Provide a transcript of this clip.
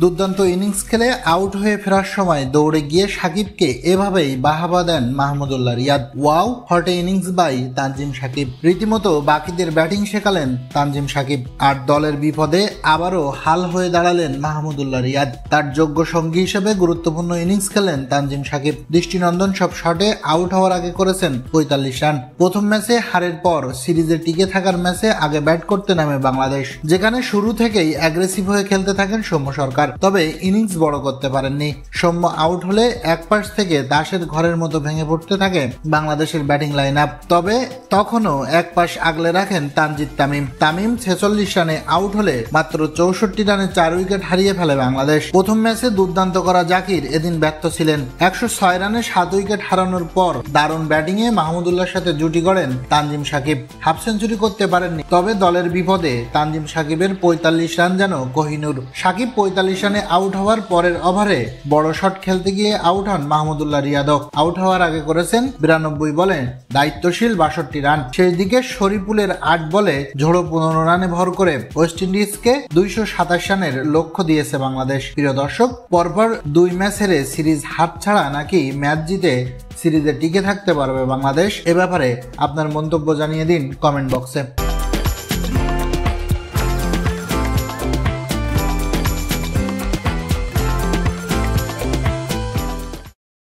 দুর্দান্ত ইনিংস খেলে আউট হয়ে ফেরার সময় দৌড়ে গিয়ে সাকিবকে এভাবেই বাহাবা দেন Mahmudullah Riyad. Wow hot innings by Tanzim Sakib. রীতিমতো বাকিদের ব্যাটিং শেখালেন তানজিম সাকিব, আর দলের বিপদে আবারও হাল হয়ে দাঁড়ালেন মাহমুদুল্লাহ রিয়াদ। তার যোগ্য সঙ্গী হিসেবে গুরুত্বপূর্ণ ইনিংস খেলেন তানজিম সাকিব। দৃষ্টিনন্দন সব শটে আউট হওয়ার আগে করেছেন ৪৫ রান। প্রথম ম্যাচে হারের পর সিরিজে টিকে থাকার ম্যাচে আগে ব্যাট করতে নামে বাংলাদেশ, যেখানে শুরু থেকেই অ্যাগ্রেসিভ হয়ে খেলতে থাকেন সৌম্য সরকার। তবে ইনিংস বড় করতে পারেননি। সৌম্য আউট হলে এক পাশ থেকে দাসের ঘরের মতো ভেঙে পড়তে থাকে বাংলাদেশের ব্যাটিং লাইন আপ। তবে তখনও এক পাশ আগলে রাখেন তানজিদ তামিম ৪৬ রানে আউট হলে মাত্র ৬৪ রানে ৪ উইকেট হারিয়ে ফেলে বাংলাদেশ। প্রথম ম্যাচে দুর্দান্ত করা জাকির এদিন ব্যর্থ ছিলেন। ১০৬ রানে ৭ উইকেট হারানোর পর দারুণ ব্যাটিংয়ে মাহমুদুল্লাহর সাথে জুটি গড়েন তানজিম সাকিব। হাফ সেঞ্চুরি করতে পারেননি, তবে দলের বিপদে তানজিম সাকিবের ৪৫ রান যেন কোহিনূর। সাকিব ৪৫ রানে আউট হওয়ার পরের ওভারে বড় শট খেলতে গিয়ে আউট হন মাহমুদুল্লাহ রিয়াদও। আউট হওয়ার আগে করেছেন ৯২ বলে দায়িত্বশীল ৬২ রান। শেষ দিকে শরীফুলের ৮ বলে ঝোড়ো ১৫ রানে ভর করে ওয়েস্ট ইন্ডিজকে ২২৭ রানের লক্ষ্য দিয়েছে বাংলাদেশ। প্রিয় দর্শক, পরপর ২ ম্যাচ হেরে সিরিজ হাতছাড়া নাকি ম্যাচ জিতে সিরিজে টিকে থাকতে পারবে বাংলাদেশ? এ ব্যাপারে আপনার মন্তব্য জানিয়ে দিন কমেন্ট বক্সে।